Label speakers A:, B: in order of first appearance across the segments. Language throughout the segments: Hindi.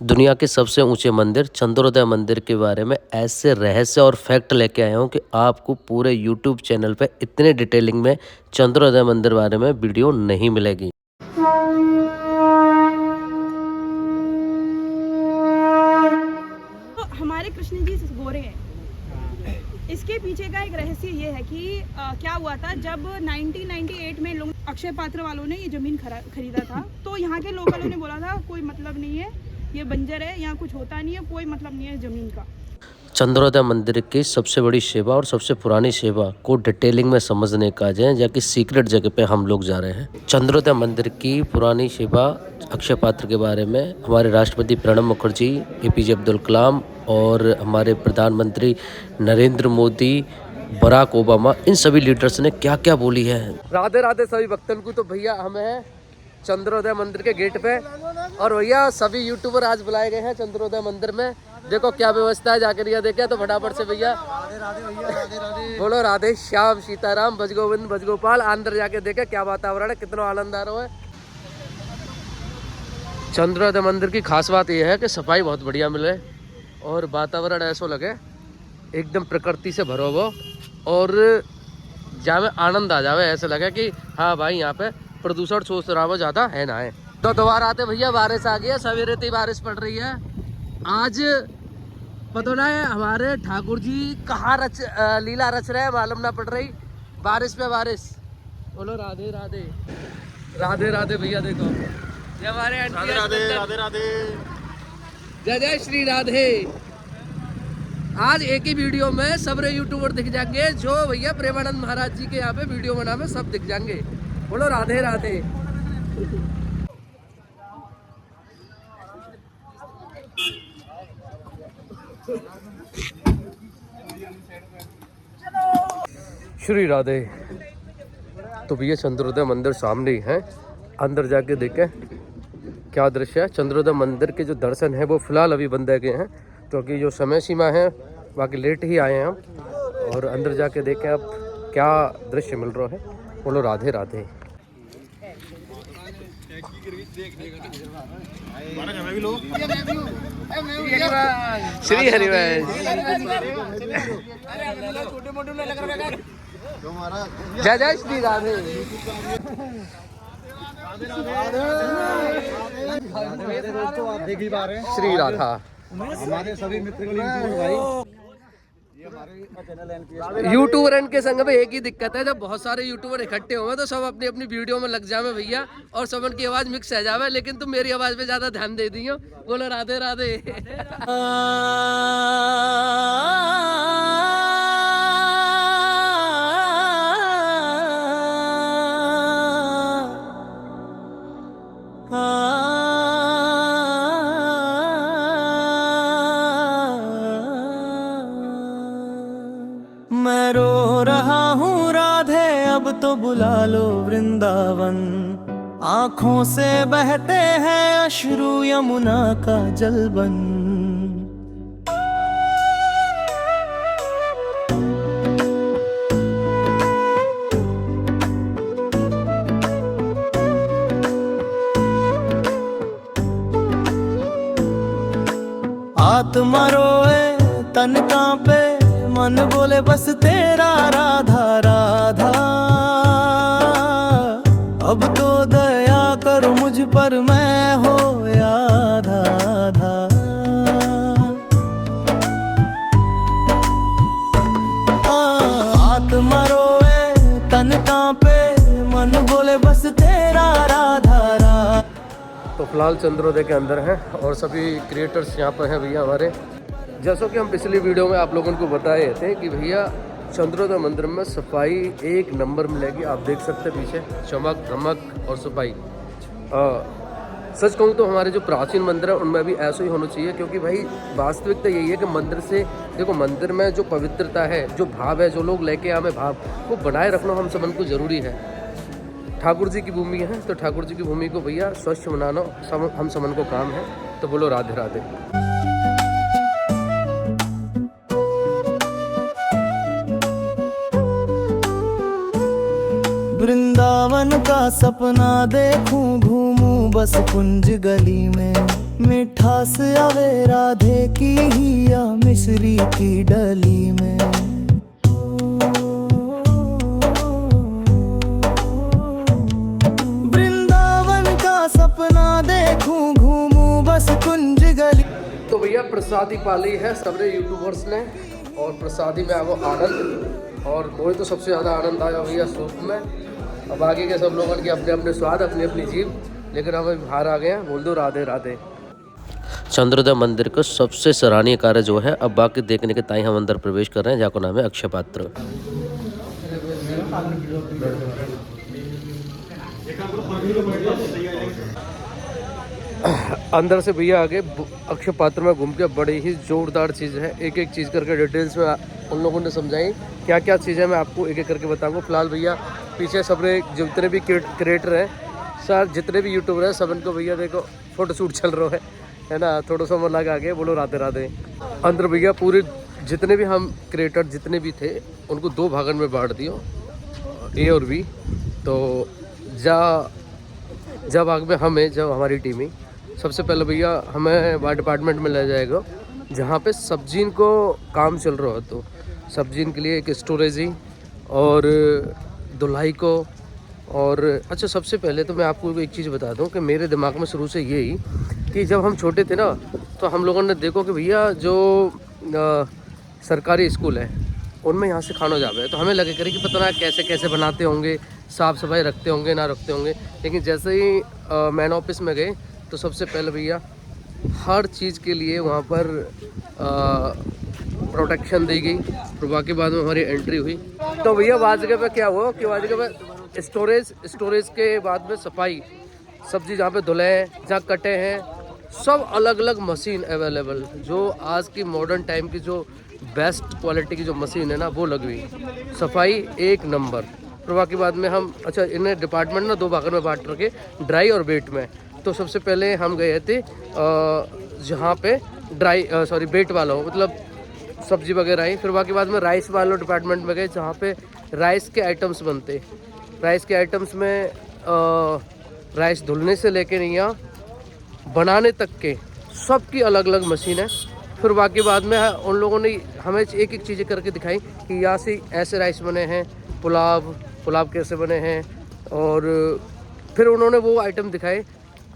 A: दुनिया के सबसे ऊंचे मंदिर चंद्रोदय मंदिर के बारे में ऐसे रहस्य और फैक्ट लेके आया हूँ कि आपको पूरे यूट्यूब चैनल पे इतने डिटेलिंग में चंद्रोदय मंदिर बारे में वीडियो नहीं मिलेगी।
B: तो हमारे कृष्ण जी गोरे हैं। इसके पीछे का एक रहस्य ये है कि क्या हुआ था जब 1998 में लोग अक्षय पात्र वालों ने ये ज़मीन खरीदा था, तो यहाँ के लोकलों ने बोला था कोई मतलब नहीं है, ये बंजर है, यहाँ कुछ होता नहीं है, कोई मतलब नहीं है ज़मीन का।
A: चंद्रोदय मंदिर की सबसे बड़ी सेवा और सबसे पुरानी सेवा को डिटेलिंग में समझने का जाए जाकि सीक्रेट जगह पे हम लोग जा रहे हैं। चंद्रोदय मंदिर की पुरानी सेवा अक्षय पात्र के बारे में हमारे राष्ट्रपति प्रणब मुखर्जी, एपीजे अब्दुल कलाम और हमारे प्रधानमंत्री नरेंद्र मोदी, बराक ओबामा, इन सभी लीडर्स ने क्या क्या बोली है। राधे राधे सभी भक्तों को। तो भैया हमें है चंद्रोदय मंदिर के गेट पे और भैया सभी यूट्यूबर आज बुलाए गए हैं चंद्रोदय मंदिर में। देखो क्या व्यवस्था है, जाकर यह देखे तो फटाफट से भैया बोलो राधे श्याम सीताराम भज गोविंद भज गोपाल। अंदर जाके देखे क्या वातावरण है, कितना आनंद आ रहा है। चंद्रोदय मंदिर की खास बात यह है कि सफाई बहुत बढ़िया मिले और वातावरण ऐसा लगे एकदम प्रकृति से भरो वो और जावे आनंद आ जावे, ऐसे लगे कि हाँ भाई यहाँ पे प्रदूषण सोच रहा ज़्यादा है ना है। तो दोबारा आते भैया बारिश आ गई है, सवेरे से बारिश पड़ रही है। आज पता ना है हमारे ठाकुर जी कहाँ लीला रच रहे हैं, मालूम ना पड़ रही, बारिश पे बारिश। बोलो राधे राधे राधे राधे। भैया देखो ये हमारे
C: राधे राधे राधे राधे
A: जय जय श्री राधे। आज एक ही वीडियो में सब यूट्यूबर दिख जाएंगे, जो भैया प्रेमानंद महाराज जी के यहाँ पे वीडियो बना में सब दिख जाएंगे। बोलो राधे राधे। श्री राधे। तो भैया चंद्रोदय मंदिर सामने ही है, अंदर जाके देखें क्या दृश्य है। चंद्रोदय मंदिर के जो दर्शन है वो फिलहाल अभी बंद गए हैं क्योंकि जो समय सीमा है बाकी लेट ही आए हैं हम। और अंदर जाके देखें अब क्या दृश्य मिल रहा है। बोलो राधे राधे। श्री हरिवंश जय जय श्री राधे। श्री राधा।
C: हमारे सभी मित्र
A: यूट्यूबर के संग में एक ही दिक्कत है, जब बहुत सारे यूट्यूबर इकट्ठे होंगे तो सब अपनी अपनी वीडियो में लग जावे भैया और सब उनकी आवाज मिक्स है जावे, लेकिन तुम मेरी आवाज पे ज्यादा ध्यान दे दी हो। बोलो राधे राधे।
D: मैं रो रहा हूँ राधे, अब तो बुला लो वृंदावन। आँखों से बहते हैं अश्रु यमुना का जलबन। आत्मा रोए तन कांपे, मन बोले बस तेरा राधा राधा। अब तो दया करो मुझ पर, मैं हो आधा आधा। आत्मा रोए तन कांपे, मन बोले बस तेरा राधा राधा।
A: तो फिलहाल चंद्रोदय के अंदर हैं और सभी क्रिएटर्स यहाँ पर हैं भैया हमारे। जैसा कि हम पिछली वीडियो में आप लोगों को बताए थे कि भैया चंद्रोदय मंदिर में सफाई एक नंबर मिलेगी। आप देख सकते हैं पीछे चमक धमक और सफाई। सच कहूँ तो हमारे जो प्राचीन मंदिर है उनमें भी ऐसा ही होना चाहिए, क्योंकि भाई वास्तविकता यही है कि मंदिर से देखो, मंदिर में जो पवित्रता है, जो भाव है, जो लोग लेके आए भाव, वो बनाए रखना हम सबन को जरूरी है। ठाकुर जी की भूमि है तो ठाकुर जी की भूमि को भैया स्वच्छ बनाना हम समन को काम है। तो बोलो राधे राधे।
D: वृंदावन का सपना देखूं, घूमूं बस कुंज गली में। मिठास आवे राधे की ही या मिश्री की डली में। वृंदावन का सपना देखूं घूमूं बस कुंज गली।
A: तो भैया प्रसादी पाली है सबने यूट्यूबर्स ने, और प्रसादी में आपको आनंद, और मुझे तो सबसे ज़्यादा आनंद आया भैया सूप में। अब आगे के सब लोगों के अपने अपने स्वाद, अपनी अपनी जीव, लेकिन हम बाहर आ गए हैं। बोल दो राधे राधे। चंद्रोदय मंदिर का सबसे सराहनीय कार्य जो है, अब बाकी देखने के ताई हम अंदर प्रवेश कर रहे हैं, जहाँ का नाम है अक्षय पात्र। अंदर से भैया आगे अक्षय पात्र में घूम के बड़ी ही जोरदार चीज़ है। एक एक चीज़ करके डिटेल्स में उन लोगों ने समझाई क्या क्या चीज़ें, मैं आपको एक एक करके बताऊंगा। फिलहाल भैया पीछे सब जितने भी क्रिएटर हैं, सर जितने भी यूट्यूबर हैं, सब इनको भैया देखो फोटो शूट चल रहा है ना। थोड़ा सा मन लगा के बोलो राधे राधे। अंदर भैया पूरे जितने भी हम क्रिएटर जितने भी थे उनको दो भागन में बांट दियो, ए और बी। तो जब भाग में हमें, जब हमारी टीम ही सबसे पहले भैया हमें वहाँ डिपार्टमेंट में ले जाएगा जहाँ पे सब्जियों को काम चल रहा हो। तो सब्जियों के लिए एक स्टोरेज ही और धुलाई को। और अच्छा, सबसे पहले तो मैं आपको एक चीज़ बता दूं कि मेरे दिमाग में शुरू से यही कि जब हम छोटे थे ना, तो हम लोगों ने देखो कि भैया जो सरकारी स्कूल है उनमें यहाँ से खाना जावे है, तो हमें लगे करे कि पता ना कैसे कैसे बनाते होंगे, साफ़ सफाई रखते होंगे ना रखते होंगे। लेकिन जैसे ही मैन ऑफिस में गए तो सबसे पहले भैया हर चीज़ के लिए वहाँ पर प्रोटेक्शन दी गई। फिर बाकी बाद में हमारी एंट्री हुई। तो भैया वहाँ जगह पे क्या हुआ कि वहाँ जगह पे स्टोरेज के बाद में सफाई, सब्जी जहाँ पे धुले हैं, जहाँ कटे हैं, सब अलग अलग मशीन अवेलेबल। जो आज की मॉडर्न टाइम की जो बेस्ट क्वालिटी की जो मशीन है ना, वो लग हुई। सफाई एक नंबर। फिर बाकी बाद में हम, अच्छा इन्हें डिपार्टमेंट ना दो भागों में बांट रखे, ड्राई और वेट में। तो सबसे पहले हम गए थे जहाँ पे वेट वाला हो, मतलब सब्जी वगैरह आई। फिर बाकी बाद में राइस वालों डिपार्टमेंट में गए जहाँ पे राइस के आइटम्स बनते। राइस के आइटम्स में राइस धुलने से लेके यहाँ बनाने तक के सब की अलग अलग मशीन है। फिर बाकी बाद में उन लोगों ने हमें एक एक चीज़ें करके दिखाई कि यहाँ से ऐसे राइस बने हैं, पुलाव कैसे बने हैं। और फिर उन्होंने वो आइटम दिखाए,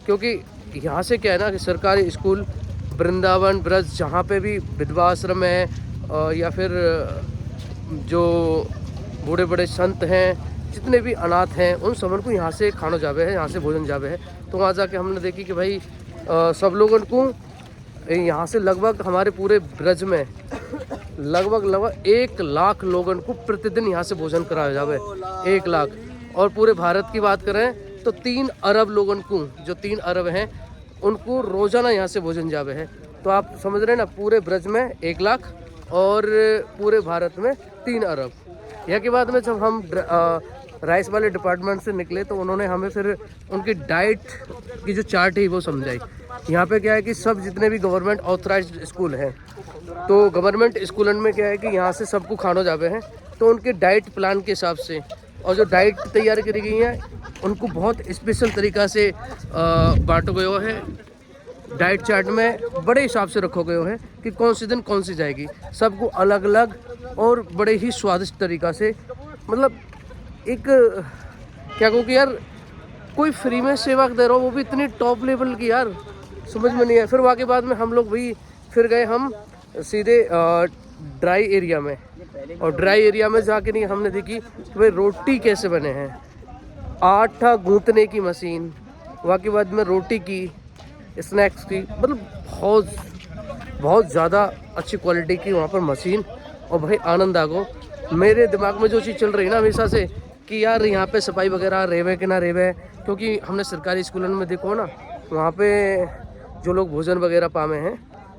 A: क्योंकि यहाँ से क्या है ना कि सरकारी स्कूल वृंदावन ब्रज जहाँ पे भी विधवा आश्रम है या फिर जो बूढ़े बड़े संत हैं, जितने भी अनाथ हैं, उन सबन को यहाँ से खाना जावे है, यहाँ से भोजन जावे है। तो वहाँ जाके हमने देखी कि भाई सब लोगों को यहाँ से लगभग हमारे पूरे ब्रज में लगभग 1 लाख लोगों को प्रतिदिन यहाँ से भोजन कराया जावे। 1 लाख। और पूरे भारत की बात करें तो 3 अरब लोगों को, जो 3 अरब हैं, उनको रोजाना यहाँ से भोजन जावे है। तो आप समझ रहे हैं ना, पूरे ब्रज में 1 लाख और पूरे भारत में 3 अरब। यह के बाद में जब हम राइस वाले डिपार्टमेंट से निकले तो उन्होंने हमें फिर उनकी डाइट की जो चार्ट है वो समझाई। यहाँ पे क्या है कि सब जितने भी गवर्नमेंट ऑथराइज्ड स्कूल हैं, तो गवर्नमेंट स्कूलों में क्या है कि यहाँ से सबको खाना जावे हैं। तो उनके डाइट प्लान के हिसाब से और जो डाइट तैयार करी गई है उनको बहुत स्पेशल तरीक़ा से बांटा गया है। डाइट चार्ट में बड़े हिसाब से रखा गया है कि कौन से दिन कौन सी जाएगी, सबको अलग अलग और बड़े ही स्वादिष्ट तरीक़ा से। मतलब एक क्या कहूँ कि यार कोई फ्री में सेवा दे रहा हो, वो भी इतनी टॉप लेवल की, यार समझ में नहीं है। फिर वहाँ के बाद में हम लोग भी फिर गए हम सीधे ड्राई एरिया में, और ड्राई एरिया में जाके नहीं हमने देखी कि भाई रोटी कैसे बने हैं। आटा गूंथने की मशीन, वहाँ के बाद में रोटी की, स्नैक्स की, मतलब बहुत ज़्यादा अच्छी क्वालिटी की वहाँ पर मशीन। और भाई आनंद आ गो। मेरे दिमाग में जो चीज़ चल रही है ना हमेशा से कि यार यहाँ पे सफाई वगैरह रेवे कि ना रेवे, क्योंकि हमने सरकारी स्कूलों में देखो ना, वहाँ पे जो लोग भोजन वगैरह पावे हैं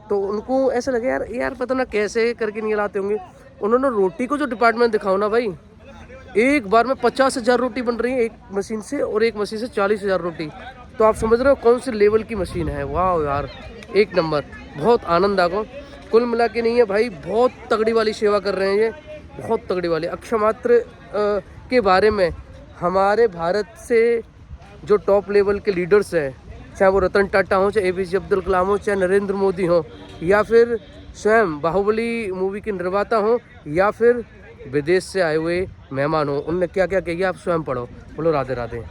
A: तो उनको ऐसा लगे यार पता ना कैसे करके नहीं लाते होंगे। उन्होंने रोटी को जो डिपार्टमेंट दिखाओ ना भाई, एक बार में 50,000 रोटी बन रही है एक मशीन से, और एक मशीन से 40,000 रोटी। तो आप समझ रहे हो कौन से लेवल की मशीन है। वाह यार, एक नंबर। बहुत आनंद आ गो। कुल मिला के नहीं है भाई, बहुत तगड़ी वाली सेवा कर रहे हैं ये, बहुत तगड़ी वाली। अक्षय मात्र के बारे में हमारे भारत से जो टॉप लेवल के लीडर्स हैं, चाहे वो रतन टाटा हो, चाहे APJ अब्दुल कलाम हो, चाहे नरेंद्र मोदी हो, या फिर स्वयं बाहुबली मूवी के निर्माता हो, या फिर विदेश से आए हुए मेहमान हो, उनने क्या क्या किया आप स्वयं पढ़ो। बोलो राधे राधे।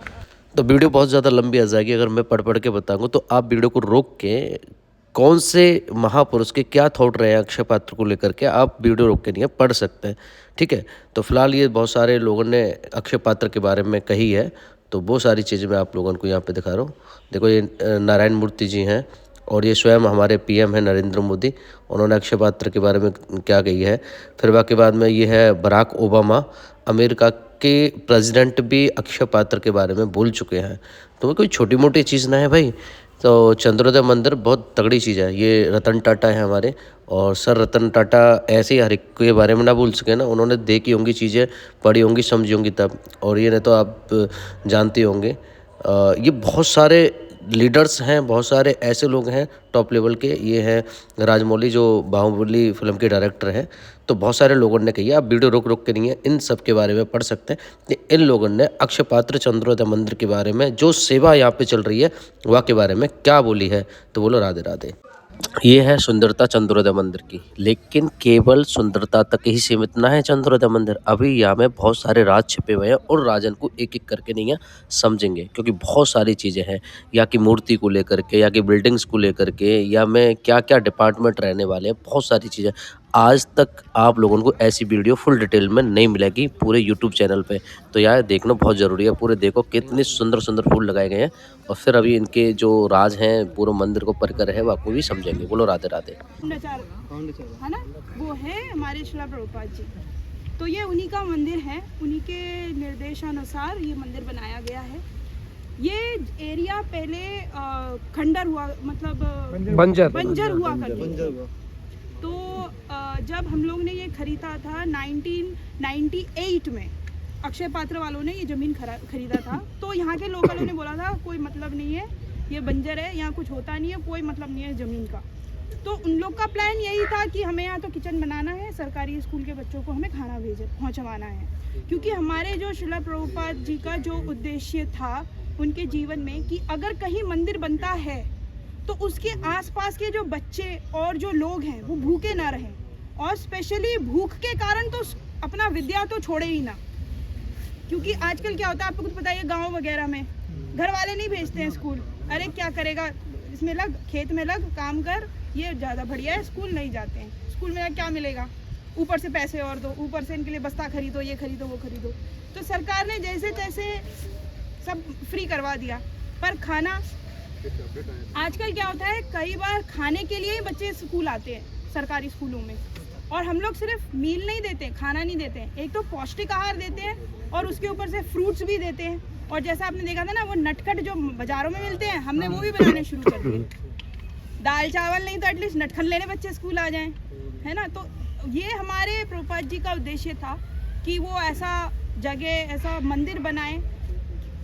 A: तो वीडियो बहुत ज़्यादा लंबी आ जाएगी अगर मैं पढ़ के बताऊंगा, तो आप वीडियो को रोक के कौन से महापुरुष के क्या थॉट रहे हैं अक्षय पात्र को लेकर के, आप वीडियो रोक के नहीं पढ़ सकते हैं, ठीक है। तो फिलहाल ये बहुत सारे लोगों ने अक्षय पात्र के बारे में कही है, तो वो सारी चीज़ें मैं आप लोगों को यहाँ पे दिखा रहा हूँ। देखो ये नारायण मूर्ति जी हैं और ये स्वयं हमारे PM हैं नरेंद्र मोदी, उन्होंने अक्षय पात्र के बारे में क्या कही है। फिर बाकी बाद में ये है बराक ओबामा, अमेरिका के प्रेसिडेंट भी अक्षय पात्र के बारे में बोल चुके हैं। तो कोई छोटी मोटी चीज़ ना है भाई। तो चंद्रोदय मंदिर बहुत तगड़ी चीज़ है। ये रतन टाटा है हमारे, और सर रतन टाटा ऐसे ही हर एक के बारे में ना बोल सके ना, उन्होंने देखी होंगी चीज़ें, पढ़ी होंगी, समझी होंगी तब। और ये नहीं तो आप जानते होंगे ये बहुत सारे लीडर्स हैं, बहुत सारे ऐसे लोग हैं टॉप लेवल के। ये हैं राजमौली जो बाहुबली फिल्म के डायरेक्टर हैं। तो बहुत सारे लोगों ने कही है, आप वीडियो रोक के नहीं है, इन सब के बारे में पढ़ सकते हैं। इन लोगों ने अक्षय पात्र चंद्रोदय मंदिर के बारे में जो सेवा यहाँ पे चल रही है वह के बारे में क्या बोली है। तो बोलो राधे राधे। ये है सुंदरता चंद्रोदय मंदिर की, लेकिन केवल सुंदरता तक ही सीमित ना है चंद्रोदय मंदिर। अभी यहाँ में बहुत सारे राज छिपे हुए हैं और राजन को एक एक करके नहीं है समझेंगे, क्योंकि बहुत सारी चीज़ें हैं यहाँ की मूर्ति को लेकर के, यहाँ की बिल्डिंग्स को लेकर के, या में क्या क्या डिपार्टमेंट रहने वाले हैं, बहुत सारी चीज़ें। आज तक आप लोगों को ऐसी वीडियो फुल डिटेल में नहीं मिलेगी पूरे YouTube चैनल पे। तो यार देखना बहुत ज़रूरी है। पूरे देखो कितने सुंदर सुंदर फूल लगाए गए हैं, और फिर अभी इनके जो राज हैं पूरे मंदिर को परिकर है वो आपको भी समझेंगे। बोलो राधे राधे।
B: है ना, वो है हमारे शिला प्रभुपाद जी। तो ये उन्हीं का मंदिर है, उन्हीं के निर्देशानुसार ये मंदिर बनाया गया है। ये एरिया पहले खंडर हुआ, मतलब बंजर हुआ करती थी। तो जब हम लोग ने ये खरीदा था 1998 में, अक्षय पात्र वालों ने ये ज़मीन खरीदा था, तो यहाँ के लोकलों ने बोला था कोई मतलब नहीं है, ये बंजर है, यहाँ कुछ होता नहीं है, कोई मतलब नहीं है ज़मीन का। तो उन लोग का प्लान यही था कि हमें यहाँ तो किचन बनाना है, सरकारी स्कूल के बच्चों को हमें खाना पहुँचवाना है। क्योंकि हमारे जो शिला प्रभुपाद जी का जो उद्देश्य था उनके जीवन में, कि अगर कहीं मंदिर बनता है तो उसके आसपास के जो बच्चे और जो लोग हैं वो भूखे ना रहें, और स्पेशली भूख के कारण तो अपना विद्या तो छोड़े ही ना। क्योंकि आजकल क्या होता है आपको कुछ पता है, गांव वगैरह में घर वाले नहीं भेजते हैं स्कूल। अरे क्या करेगा, इसमें लग, खेत में लग, काम कर, ये ज़्यादा बढ़िया है। स्कूल नहीं जाते हैं, स्कूल में क्या मिलेगा, ऊपर से पैसे और दो, ऊपर से इनके लिए बस्ता खरीदो, ये खरीदो, वो खरीदो। तो सरकार ने जैसे तैसे सब फ्री करवा दिया। पर खाना आजकल क्या होता है, कई बार खाने के लिए ही बच्चे स्कूल आते हैं सरकारी स्कूलों में, और हम लोग सिर्फ मील नहीं देते, खाना नहीं देते हैं, एक तो पौष्टिक आहार देते हैं और उसके ऊपर से फ्रूट्स भी देते हैं। और जैसा आपने देखा था ना, वो नटखट जो बाजारों में मिलते हैं, हमने वो भी बनाने शुरू कर दिए। दाल चावल नहीं तो एटलीस्ट नटखट लेने बच्चे स्कूल आ जाएं, है ना। तो ये हमारे प्रभुपाद जी का उद्देश्य था कि वो ऐसा जगह, ऐसा मंदिर बनाए।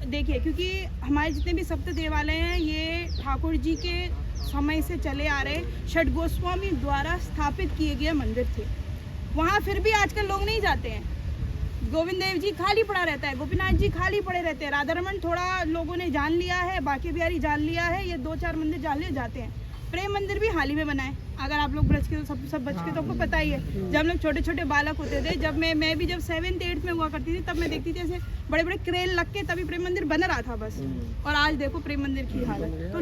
B: देखिए, क्योंकि हमारे जितने भी सप्त देवालय हैं ये ठाकुर जी के समय से चले आ रहे षट गोस्वामी द्वारा स्थापित किए गए मंदिर थे। वहाँ फिर भी आजकल लोग नहीं जाते हैं। गोविंद देव जी खाली पड़ा रहता है, गोपीनाथ जी खाली पड़े रहते हैं, राधा रमन थोड़ा लोगों ने जान लिया है, बाकी बिहारी जान लिया है, ये 2-4 मंदिर जान लिए जाते हैं। प्रेम मंदिर भी हाल ही में बना है। अगर आप लोग ब्रज के सब बच के तो आपको पता ही है, जब हम लोग छोटे छोटे बालक होते थे, जब मैं भी जब 7th 8th में हुआ करती थी, तब मैं देखती थी ऐसे बड़े बड़े क्रेन लग के तभी प्रेम मंदिर बन रहा था बस। और आज देखो प्रेम मंदिर की हालत। तो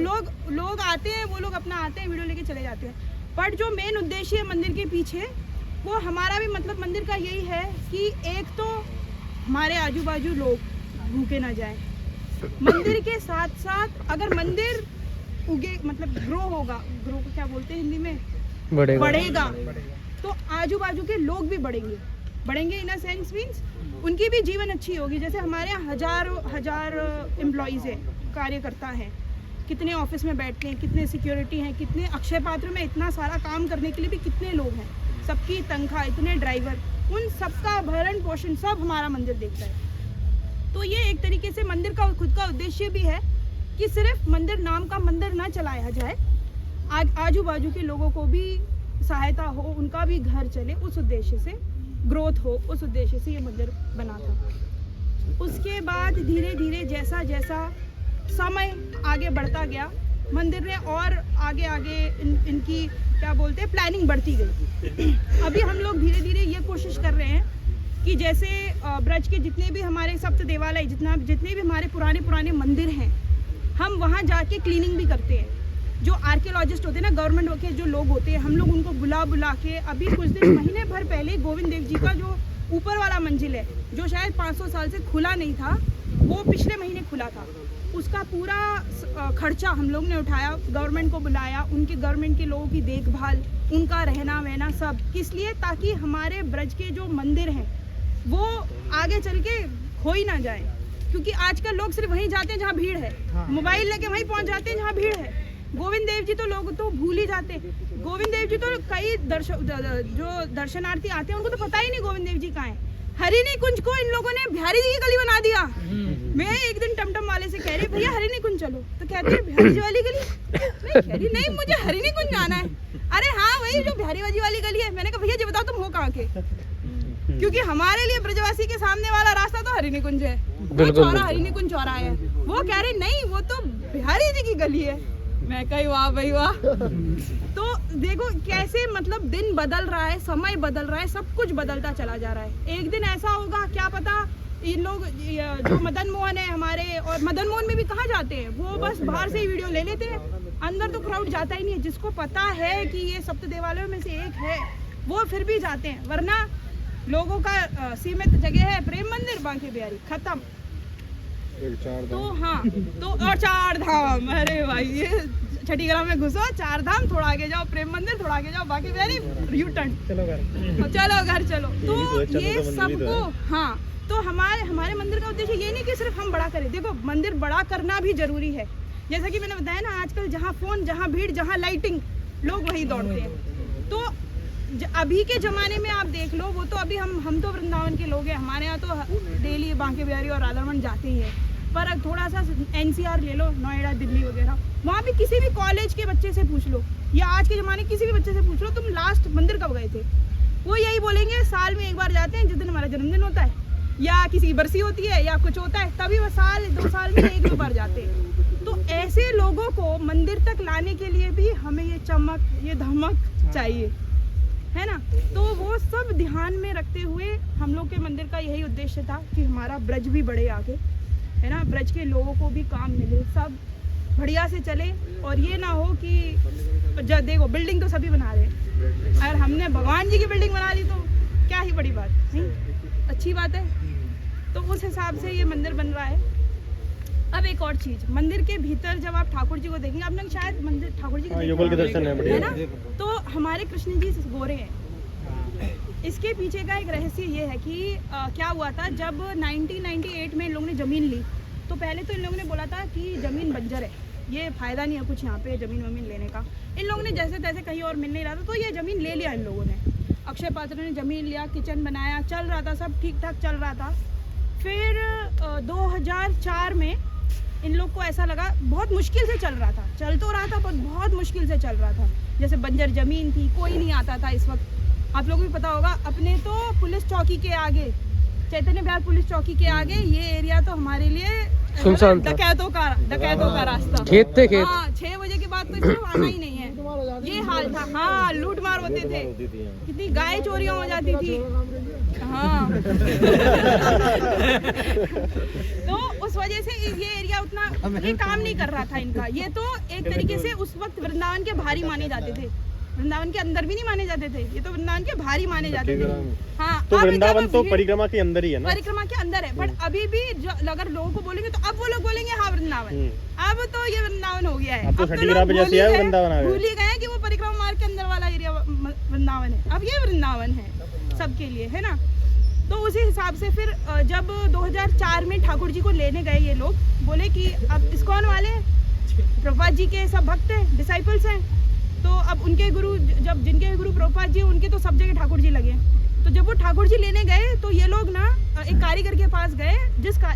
B: लोग आते हैं, वो लोग अपना आते हैं, वीडियो लेके चले जाते हैं। बट जो मेन उद्देश्य है मंदिर के पीछे, वो हमारा भी मतलब मंदिर का यही है कि एक तो हमारे आजू बाजू लोग भूखे ना जाए, मंदिर के साथ साथ अगर मंदिर उगे, मतलब ग्रो होगा, ग्रो को क्या बोलते हैं हिंदी में, बढ़ेगा, तो आजू बाजू के लोग भी बढ़ेंगे इन अ सेंस मीन्स उनकी भी जीवन अच्छी होगी। जैसे हमारे यहाँ हजार एम्प्लॉइज़ हैं, कार्यकर्ता हैं, कितने ऑफिस में बैठते हैं, कितने सिक्योरिटी हैं, कितने अक्षय पात्र में इतना सारा काम करने के लिए भी कितने लोग हैं, सबकी तनख्वाह, इतने ड्राइवर, उन सबका भरण पोषण सब हमारा मंदिर देखता है। तो ये एक तरीके से मंदिर का खुद का उद्देश्य भी है कि सिर्फ मंदिर नाम का मंदिर ना चलाया जाए, आजू बाजू के लोगों को भी सहायता हो, उनका भी घर चले, उस उद्देश्य से ग्रोथ हो, उस उद्देश्य से ये मंदिर बना था। उसके बाद धीरे धीरे जैसा जैसा समय आगे बढ़ता गया, मंदिर ने और आगे आगे इनकी क्या बोलते हैं प्लानिंग बढ़ती गई। अभी हम लोग धीरे धीरे ये कोशिश कर रहे हैं कि जैसे ब्रज के जितने भी हमारे सप्त देवालय जितने भी हमारे पुराने मंदिर हैं, हम वहाँ जाके क्लीनिंग भी करते हैं। जो आर्कियोलॉजिस्ट होते हैं ना, गवर्नमेंट के जो लोग होते हैं, हम लोग उनको बुला के अभी कुछ दिन महीने भर पहले गोविंद देव जी का जो ऊपर वाला मंजिल है, जो शायद 500 साल से खुला नहीं था, वो पिछले महीने खुला था। उसका पूरा खर्चा हम लोग ने उठाया, गवर्नमेंट को बुलाया, उनके गवर्नमेंट के लोगों की देखभाल, उनका रहना वहना सब, किस लिए? ताकि हमारे ब्रज के जो मंदिर हैं वो आगे चल के खो ही ना जाए। क्योंकि आजकल लोग सिर्फ वहीं जाते हैं जहाँ भीड़ है, मोबाइल लेके वहीं पहुँच जाते हैं जहाँ भीड़ है। गोविंद देव जी तो लोग तो भूल ही जाते हैं। गोविंद देव जी तो कई जो दर्शनार्थी आते हैं उनको तो पता ही नहीं गोविंद देव जी कहाँ है। हरिणी कुंज को इन लोगों ने बिहारी जी की गली बना दिया। मैं एक दिन टमटम वाले से कह रही, भैया हरिणी कुंज चलो, तो कहते हैं बिहारी जी वाली गली। मैं कह रही नहीं, मुझे हरिणी कुंज जाना है। अरे हाँ वही जो बिहारी जी वाली गली है। मैंने कहा भैया जी बताओ तुम हो कहाँ के? क्योंकि हमारे लिए ब्रजवासी के सामने वाला रास्ता तो हरिणी कुंज है, वो चौरा हरिणी कुंज चौरा है। वो कह रहे नहीं वो तो बिहारी जी की गली है। मैं कही वाह भाई वाह। तो देखो कैसे मतलब दिन बदल रहा है, समय बदल रहा है, सब कुछ बदलता चला जा रहा है। एक दिन ऐसा होगा क्या पता, इन लोग जो मदन मोहन है हमारे, और मदन मोहन में भी कहाँ जाते हैं, वो बस बाहर से ही वीडियो ले लेते हैं, अंदर तो क्राउड जाता ही नहीं है। जिसको पता है कि ये सप्त देवालयों में से एक है वो फिर भी जाते हैं, वरना लोगों का सीमित जगह है प्रेम मंदिर, बांके बिहारी, खत्म। तो हाँ, तो और 4 धाम, अरे भाई ये छठी कला में घुसो, 4 धाम, थोड़ा आगे जाओ प्रेम मंदिर, थोड़ा आगे जाओ बांके बिहारी, यू टर्न, चलो घर चलो। तो ये सबको हाँ, तो हमारे मंदिर का उद्देश्य ये नहीं कि सिर्फ हम बड़ा करें। देखो मंदिर बड़ा करना भी जरूरी है, जैसा कि मैंने बताया ना, आजकल जहाँ फोन, जहाँ भीड़, जहाँ लाइटिंग, लोग वहीं दौड़ते हैं। तो अभी के ज़माने में आप देख लो, वो तो अभी हम तो वृंदावन के लोग हैं, हमारे यहाँ तो डेली बांके बिहारी और राधारमण जाते ही हैं। पर थोड़ा सा NCR ले लो, नोएडा, दिल्ली वगैरह, वहाँ भी किसी भी कॉलेज के बच्चे से पूछ लो, या आज के ज़माने किसी भी बच्चे से पूछ लो, तुम लास्ट मंदिर कब गए थे, वो यही बोलेंगे साल में एक बार जाते हैं, जिस दिन हमारा जन्मदिन होता है या किसी बरसी होती है या कुछ होता है, तभी वो साल 2 साल में 1-2 बार जाते हैं। तो ऐसे लोगों को मंदिर तक लाने के लिए भी हमें ये चमक, ये धमक चाहिए, है ना। तो वो सब ध्यान में रखते हुए हम लोग के मंदिर का यही उद्देश्य था कि हमारा ब्रज भी बढ़े आगे, है ना, ब्रज के लोगों को भी काम मिले, सब बढ़िया से चले। और ये ना हो कि जब देखो बिल्डिंग तो सभी बना रहे हैं, अगर हमने भगवान जी की बिल्डिंग बना ली तो क्या ही बड़ी बात नहीं, अच्छी बात है। तो उस हिसाब से ये मंदिर बन रहा है। अब एक और चीज, मंदिर के भीतर जब आप ठाकुर जी को देखेंगे, आपने शायद मंदिर ठाकुर जी के दर्शन है ना, तो हमारे कृष्ण जी गोरे हैं। इसके पीछे का एक रहस्य ये है कि क्या हुआ था, जब 1998 में इन लोगों ने ज़मीन ली, तो पहले तो इन लोगों ने बोला था कि ज़मीन बंजर है, ये फ़ायदा नहीं है कुछ यहाँ पे ज़मीन वमीन लेने का। इन लोगों ने जैसे तैसे कहीं और मिल नहीं रहा था, तो ये ज़मीन ले लिया इन लोगों ने। अक्षय पात्र ने ज़मीन लिया, किचन बनाया, चल रहा था, सब ठीक ठाक चल रहा था। फिर 2004 में इन लोग को ऐसा लगा, बहुत मुश्किल से चल रहा था, चल तो रहा था पर बहुत मुश्किल से चल रहा था, जैसे बंजर ज़मीन थी, कोई नहीं आता था। इस वक्त आप लोगों को भी पता होगा, अपने तो पुलिस चौकी के आगे, चैतन्य विहार पुलिस चौकी के आगे, ये एरिया तो हमारे लिए
A: सुनसान था,
B: डकैतों का रास्ता,
A: खेत थे खेत।
B: हाँ, 6 बजे के बाद तो इसको आना ही नहीं है, ये हाल था। हाँ, लूट मार होते थे, कितनी गाय चोरियां हो जाती थी। हाँ तो उस वजह से ये एरिया उतना ये काम नहीं कर रहा था इनका। ये तो एक तरीके से उस वक्त वृंदावन के भारी माने जाते थे, वृंदावन के अंदर भी नहीं माने जाते थे, ये तो वृंदावन के भारी माने जाते थे। हाँ,
C: तो वृंदावन तो परिक्रमा के अंदर ही है ना,
B: परिक्रमा के अंदर है, बट अभी भी अगर लोगों को बोलेंगे तो अब वो लोग बोलेंगे हाँ वृंदावन, अब तो ये वृंदावन हो गया है। अब तो भूल ही गए कि वो परिक्रमा मार्ग के अंदर वाला एरिया वृंदावन है, अब ये वृंदावन है सबके लिए, है ना। तो उसी हिसाब से फिर जब 2004 में ठाकुर जी को लेने गए ये लोग, बोले कि अब इस्कॉन वाले प्रभुपाद जी के सब भक्त हैं, डिसाइपल्स हैं, तो अब उनके गुरु, जब जिनके गुरु प्रभुपाद जी, उनके तो सब जगह ठाकुर जी लगे। तो जब वो ठाकुर जी लेने गए तो ये लोग ना एक कारीगर के पास गए,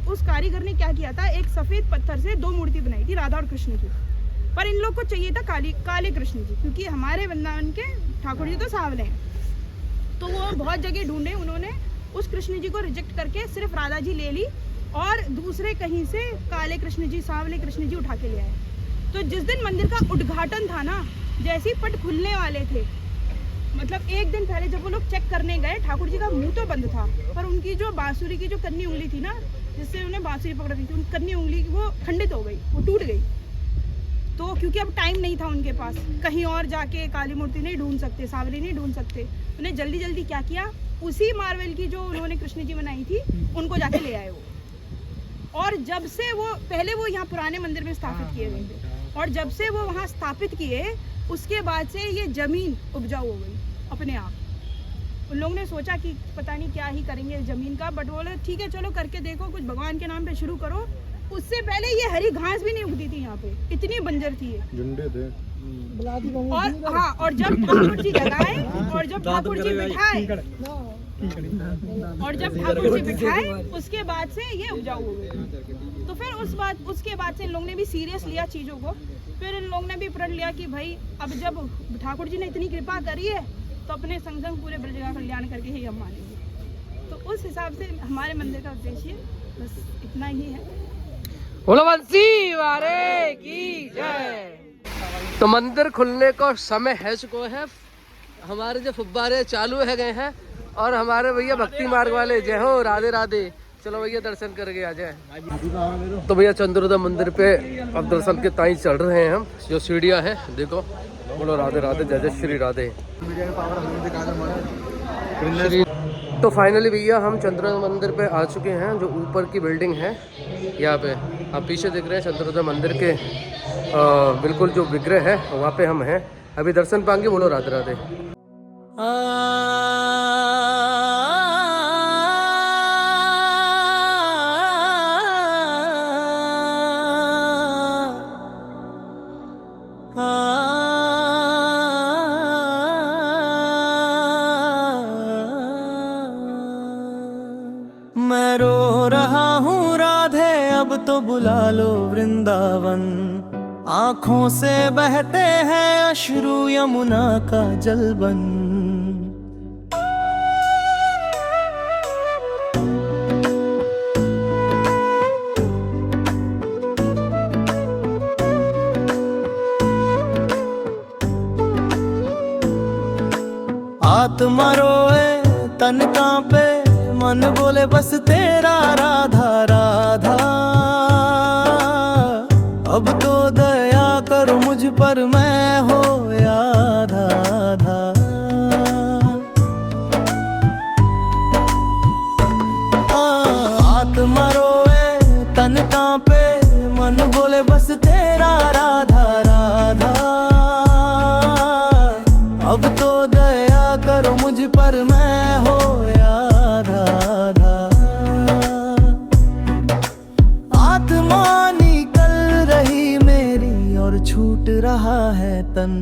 B: उस कारीगर ने क्या किया था, एक सफ़ेद पत्थर से 2 मूर्ति बनाई थी, राधा और कृष्ण की। पर इन लोग को चाहिए था काले कृष्ण जी, क्योंकि हमारे वृंदावन के ठाकुर जी तो सांवले हैं। तो वो बहुत जगह ढूंढे, उन्होंने उस कृष्ण जी को रिजेक्ट करके सिर्फ राधा जी ले ली, और दूसरे कहीं से काले कृष्ण जी, सांवले कृष्ण जी उठा के ले आए। तो जिस दिन मंदिर का उद्घाटन था ना, जैसे ही पट खुलने वाले थे, मतलब एक दिन पहले जब वो लोग चेक करने गए, ठाकुर जी का मुंह तो बंद था, पर उनकी जो बांसुरी की जो कन्नी उंगली थी ना, जिससे उन्हें बांसुरी पकड़ रही थी, उन कन्नी उंगली वो खंडित हो गई, वो टूट गई। तो क्योंकि अब टाइम नहीं था उनके पास, कहीं और जाके काली मूर्ति नहीं ढूंढ सकते, सांवरी नहीं ढूंढ सकते, उन्हें जल्दी जल्दी क्या किया, उसी मार्वेल की जो उन्होंने कृष्ण जी बनाई थी उनको जाके ले आए वो। और जब से वो पहले वो यहाँ पुराने मंदिर में स्थापित किए गए थे, और जब से वो वहाँ स्थापित किए उसके बाद से ये जमीन उपजाऊ हो गई अपने आप। उन लोगों ने सोचा कि पता नहीं क्या ही करेंगे ज़मीन का, बट बोले ठीक है चलो करके देखो, कुछ भगवान के नाम पे शुरू करो। उससे पहले ये हरी घास भी नहीं उगती थी यहाँ पे, इतनी बंजर थी ये,
C: झुंडे थे।
B: और हाँ, और जब ठाकुर जी लगाए और जब ठाकुर जी बिठाए उसके बाद से ये उपजाऊ हो गए। तो फिर उसके बाद से इन लोगों ने भी सीरियस लिया चीज़ों को। फिर इन लोगों ने भी प्रण लिया कि भाई अब जब ठाकुर जी ने इतनी कृपा करी है तो अपने संग संग पूरे ब्रज का कल्याण करके ही हम मानेंगे। तो उस हिसाब से हमारे मंदिर का उद्देश्य बस इतना ही है।
A: बोलो बंसी वारे की जय। तो मंदिर खुलने का समय है चुका है, हमारे जो फुब्बारे चालू है गए हैं, और हमारे भैया भक्ति मार्ग वाले जय हो, राधे राधे। चलो भैया दर्शन करके आ जाए। तो भैया चंद्रोदय मंदिर पे अब दर्शन के ताई चढ़ रहे हैं हम, जो सीढ़ियाँ हैं देखो। बोलो राधे राधे, जय जय श्री राधे। तो फाइनली भैया हम चंद्रोदय मंदिर पे आ चुके हैं, जो ऊपर की बिल्डिंग है यहाँ पे आप पीछे देख रहे हैं। चंद्रोदय मंदिर के बिल्कुल जो विग्रह है वहाँ पे हम हैं, अभी दर्शन पाएंगे। बोलो राधे राधे।
D: मैं रो रहा हूँ राधे, अब तो बुला लो वृंदावन। आँखों से बहते हैं अश्रु यमुना का जलबन। आत्मा रोए तन कांपे, मन बोले बस तेरा राधा राधा। अब तो दया करो मुझ पर, मैं हो आधा आधा। आत्मा रोए तन कांपे, मन बोले बस तेरा राधा राधा। अब तो दया करो मुझ पर, मैं हो आधा आधा। आत्मा निकल रही मेरी और छूट रहा है तन।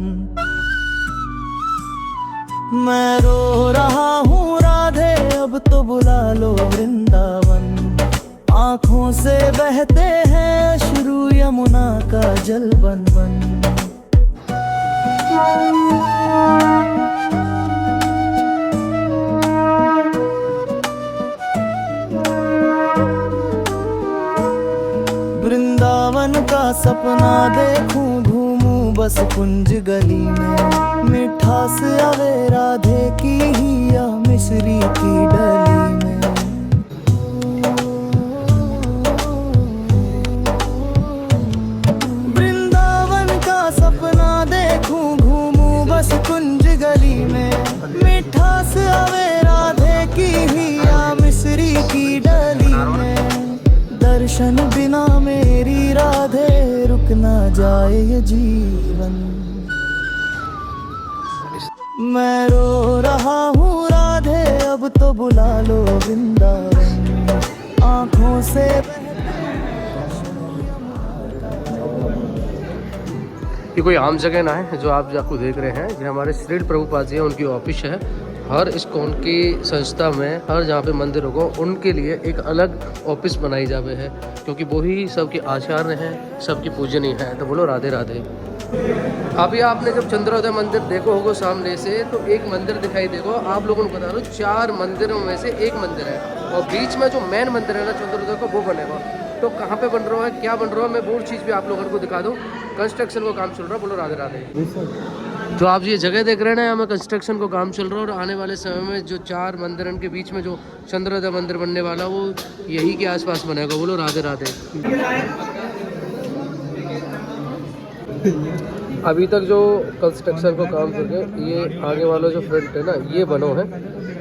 D: मैं रो रहा हूँ राधे, अब तो बुला लो वृंदावन। आँखों से बहते हैं अश्रु यमुना का जल बन बन। वृंदावन का सपना देखूं, घूमूं बस कुंज गली में। मिठास आवे राधे की ही या मिश्री की डली में। वृंदावन का सपना देखूं, घूमूं बस कुंज गली में। मिठास आवे राधे की ही या मिश्री की डली में। दर्शन बिना मेरी राधे रुक ना जाए ये जीवन। मैं रो रहा हूँ राधे, अब तो बुला लो वृंदावन। आँखों से
A: ये कोई आम जगह ना है जो आप आपको देख रहे हैं। ये हमारे श्रील प्रभुपाद जी हैं, उनकी ऑफिस है। हर इस्कॉन की संस्था में हर जहाँ पे मंदिर होगा उनके लिए एक अलग ऑफिस बनाई जावे है, क्योंकि वो ही सबके आचार्य हैं, सबकी पूजनीय है। तो बोलो राधे राधे। अभी आपने जब चंद्रोदय मंदिर देखो होगा सामने से, तो एक मंदिर दिखाई देगा। आप लोगों को बता रहा हूँ 4 मंदिरों में से एक मंदिर है, और बीच में जो मेन मंदिर है ना चंद्रोदय का, वो बनेगा। तो कहाँ पे बन रहा है, क्या बन रहा है, मैं वो चीज़ भी आप लोगों को दिखा दूँ। कंस्ट्रक्शन का काम चल रहा है, बोलो राधे राधे। जो आप ये जगह देख रहे हैं ना, यहाँ में कंस्ट्रक्शन का काम चल रहा है और आने वाले समय में जो 4 मंदिरों के बीच में जो चंद्रोदय मंदिर बनने वाला वो यही के आसपास बनेगा, बोलो राधे राधे। अभी तक जो कंस्ट्रक्शन का काम चल रहा है, ये आगे वाला जो फ्रंट है ना ये बनो है,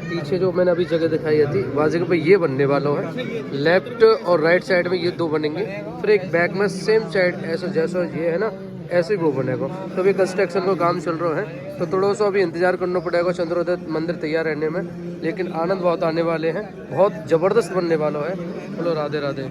A: पीछे जो मैंने अभी जगह दिखाई थी वहाँ जगह पे ये बनने वाला है। लेफ्ट और राइट साइड में ये 2 बनेंगे, फिर एक बैक में सेम साइड ऐसा जैसा ये है ना ऐसे ही वो बनेगा। तो अभी कंस्ट्रक्शन का काम चल रहा है, तो थोड़ा सा अभी इंतजार करना पड़ेगा चंद्रोदय मंदिर तैयार रहने में, लेकिन आनंद बहुत आने वाले हैं, बहुत ज़बरदस्त बनने वाला है। बोलो राधे राधे।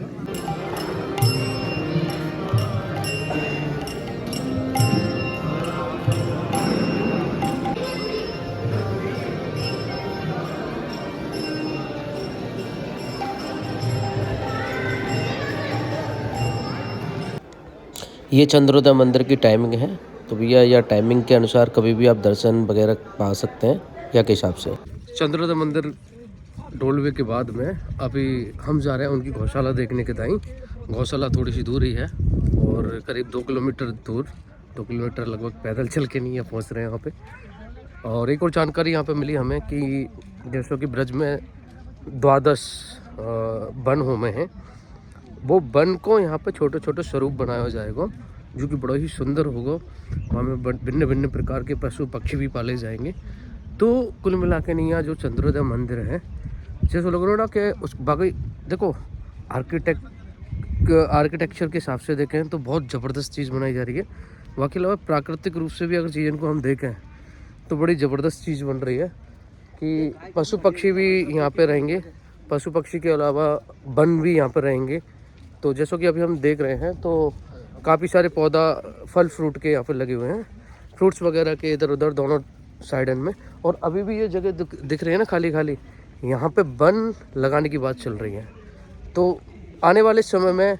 A: ये चंद्रोदय मंदिर की टाइमिंग है, तो भैया या टाइमिंग के अनुसार कभी भी आप दर्शन वगैरह पा सकते हैं या के हिसाब से। चंद्रोदय मंदिर डोलवे के बाद में अभी हम जा रहे हैं उनकी गौशाला देखने के ताईं। गौशाला थोड़ी सी दूर ही है और करीब 2 किलोमीटर दूर, 2 किलोमीटर लगभग पैदल चल के नहीं है पहुँच रहे हैं यहाँ पे। और एक और जानकारी यहाँ पे मिली हमें कि जैसे कि ब्रज में 12 वन होमे हैं, वो वन को यहाँ पे छोटे छोटे स्वरूप बनाया जाएगा जो कि बड़ा ही सुंदर होगा। वहाँ में भिन्न भिन्न प्रकार के पशु पक्षी भी पाले जाएंगे। तो कुल मिला के नहीं, यहाँ जो चंद्रोदय मंदिर है जैसे लग रहा है ना कि उस बाकी देखो आर्किटेक्चर के हिसाब से देखें तो बहुत ज़बरदस्त चीज़ बनाई जा रही है। बाकी अलावा प्राकृतिक रूप से भी अगर चीज़ों को हम देखें तो बड़ी ज़बरदस्त चीज़ बन रही है कि पशु पक्षी भी यहाँ पे रहेंगे, पशु पक्षी के अलावा वन भी यहाँ पर रहेंगे। तो जैसा कि अभी हम देख रहे हैं तो काफ़ी सारे पौधा फल फ्रूट के यहाँ पे लगे हुए हैं, फ्रूट्स वगैरह के इधर उधर दोनों साइडन में। और अभी भी ये जगह दिख रही है ना खाली खाली, यहाँ पे वन लगाने की बात चल रही है। तो आने वाले समय में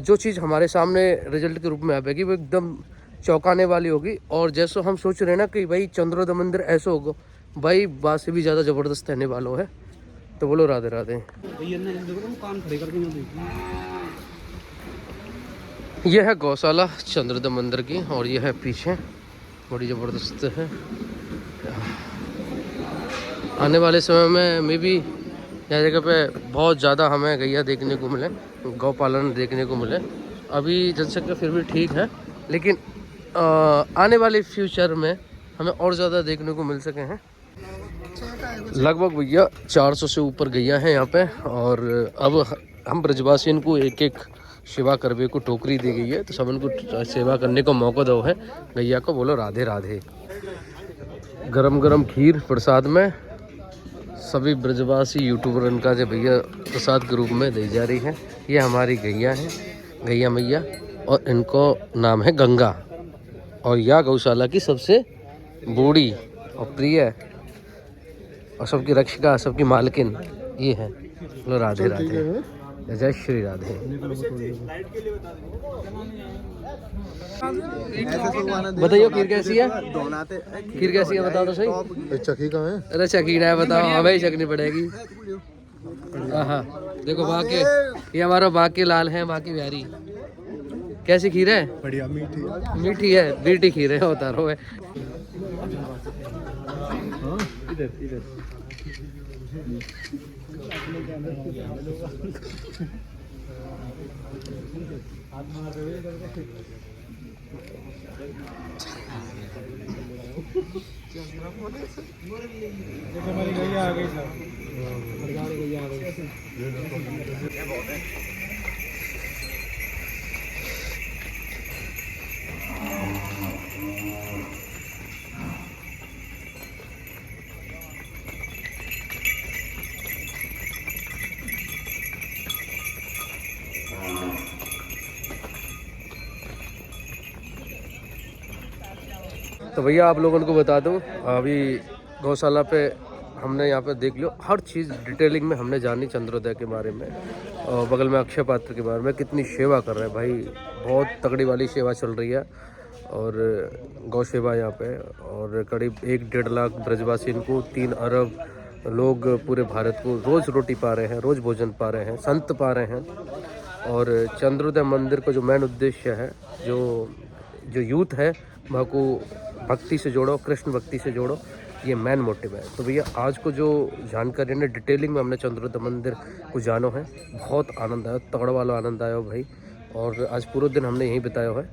A: जो चीज़ हमारे सामने रिजल्ट के रूप में आएगी वो एकदम चौंकाने वाली होगी। और जैसा हम सोच रहे हैं ना कि भाई चंद्रोदय मंदिर ऐसा होगा, भाई बात से भी ज़्यादा ज़बरदस्त रहने वाला है। तो बोलो राधे राधे। यह है गौशाला चंद्रोदय मंदिर की और यह है पीछे, बड़ी ज़बरदस्त है। आने वाले समय में मे भी यह जगह पे बहुत ज़्यादा हमें गैया देखने को मिले, गौ पालन देखने को मिले। अभी जनसंख्या फिर भी ठीक है, लेकिन आने वाले फ्यूचर में हमें और ज़्यादा देखने को मिल सके हैं। लगभग भैया 400 से ऊपर गैया हैं यहाँ पे। और अब हम ब्रजवासियों को एक एक सेवा करने को टोकरी दी गई है, तो सब उनको सेवा करने को मौका दो है गैया को। बोलो राधे राधे। गरम गरम खीर प्रसाद में सभी ब्रजवासी यूट्यूबरन का जो भैया प्रसाद के रूप में दी जा रही है। ये हमारी गैया है, गैया मैया, और इनको नाम है गंगा। और यह गौशाला की सबसे बूढ़ी और प्रिय और सबकी रक्षिका, सबकी मालकिन ये है। बोलो राधे राधे, जय श्री राधे। बताइए खीर कैसी है? खीर कैसी है बताओ तो सही।
C: चकी कहाँ है?
A: अरे चकी ना है बताओ, हमें ही चखनी पड़ेगी। हाँ देखो बाकी ये हमारा बाकी लाल है, बाकी बिहारी। कैसी खीर है?
C: बढ़िया, मीठी
A: मीठी है, मीठी खीर है, उतारो है।
C: इधर इधर हमारी गैया आ गई सर।
A: तो भैया आप लोगों को बता दूं, अभी गौशाला पे हमने यहाँ पे देख लियो हर चीज़ डिटेलिंग में हमने जानी चंद्रोदय के बारे में। और बगल में अक्षय पात्र के बारे में कितनी सेवा कर रहे हैं भाई, बहुत तगड़ी वाली सेवा चल रही है। और गौ सेवा यहाँ पे, और करीब 1-1.5 लाख ब्रजवासी इनको 3 अरब लोग पूरे भारत को रोज़ रोटी पा रहे हैं, रोज़ भोजन पा रहे हैं, संत पा रहे हैं। और चंद्रोदय मंदिर का जो मेन उद्देश्य है, जो यूथ है वह को भक्ति से जोड़ो, कृष्ण भक्ति से जोड़ो, ये मेन मोटिव है। तो भैया आज को जो जानकारी है डिटेलिंग में हमने चंद्रोदय मंदिर को जानो है, बहुत आनंद आया, तगड़ा वाला आनंद आया हो भाई। और आज पूरा दिन हमने यहीं बिताया है।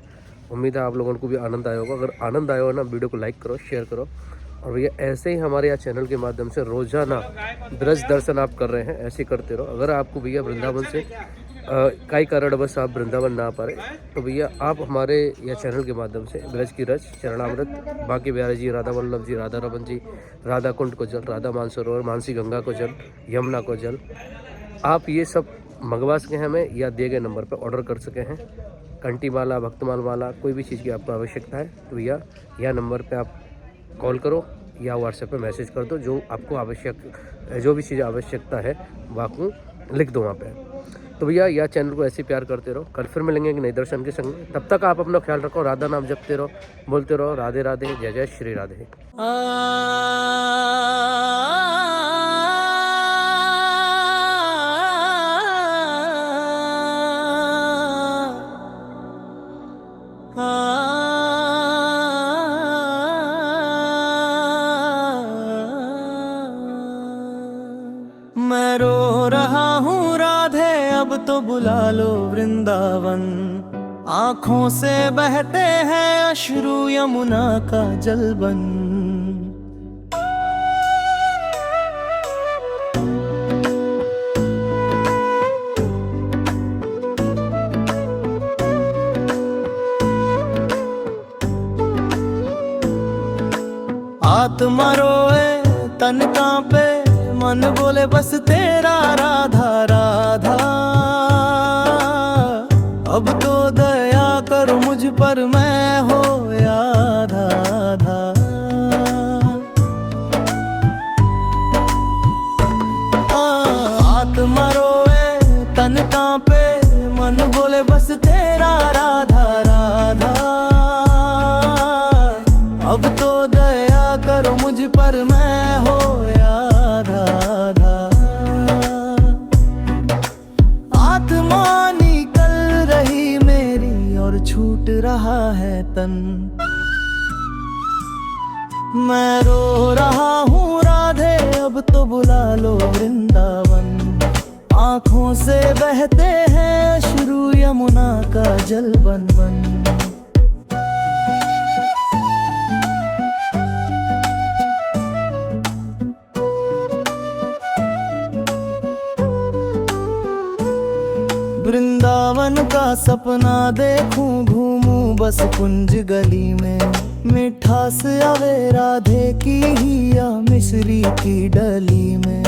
A: उम्मीद है आप लोगों को भी आनंद आया होगा। अगर आनंद आया हो ना, वीडियो को लाइक करो, शेयर करो। और भैया ऐसे ही हमारे यहाँ चैनल के माध्यम से रोज़ाना ब्रज दर्शन आप कर रहे हैं, ऐसे करते रहो। अगर आपको भैया वृंदावन से कई कारणवश आप वृंदावन ना आ पा रहे, तो भैया आप हमारे या चैनल के माध्यम से ब्रज की रज, चरणामृत, बांके बिहारी जी, राधा वल्लभ जी, राधा रमन जी, राधा कुंड को जल, राधा मानसरोवर, मानसी गंगा को जल, यमुना को जल, आप ये सब मंगवा सके हैं हमें, या दिए गए नंबर पर ऑर्डर कर सके हैं। कंटी माला, भक्तमाल माला, कोई भी चीज़ की आपको आवश्यकता है तो भैया यह नंबर पे आप कॉल करो या व्हाट्सएप पे मैसेज कर दो। जो आपको जो भी चीज़ आवश्यकता है वह आपको लिख दो वहाँ पे। तो भैया यह चैनल को ऐसे प्यार करते रहो। कल फिर मिलेंगे एक नए दर्शन के संग में। तब तक आप अपना ख्याल रखो, राधा नाम जपते रहो, बोलते रहो राधे राधे, जय जय श्री राधे।
D: मैं रो रहा हूँ राधे, अब तो बुला लो वृंदावन। आँखों से बहते हैं अश्रु यमुना का जलबन। आत्मा रोए तन कांपे, मन बोले बस तेरा राधा राधा। अब तो दया करो मुझ पर, मैं हो आधा आधा। आत्मा रोए तन कांपे, मन बोले बस तेरा राधा राधा। अब तो दया करो मुझ पर, मैं हो आधा आधा। आत्मा निकल रही मेरी और छूट रहा है तन। मैं रो रहा हूँ राधे, अब तो बुला लो वृंदावन। आँखों से बहते हैं अश्रु यमुना का जल बन बन। वृंदावन का सपना देखूं, घूमूं बस कुंज गली में। मिठास आवे राधे की ही या मिश्री की डली में।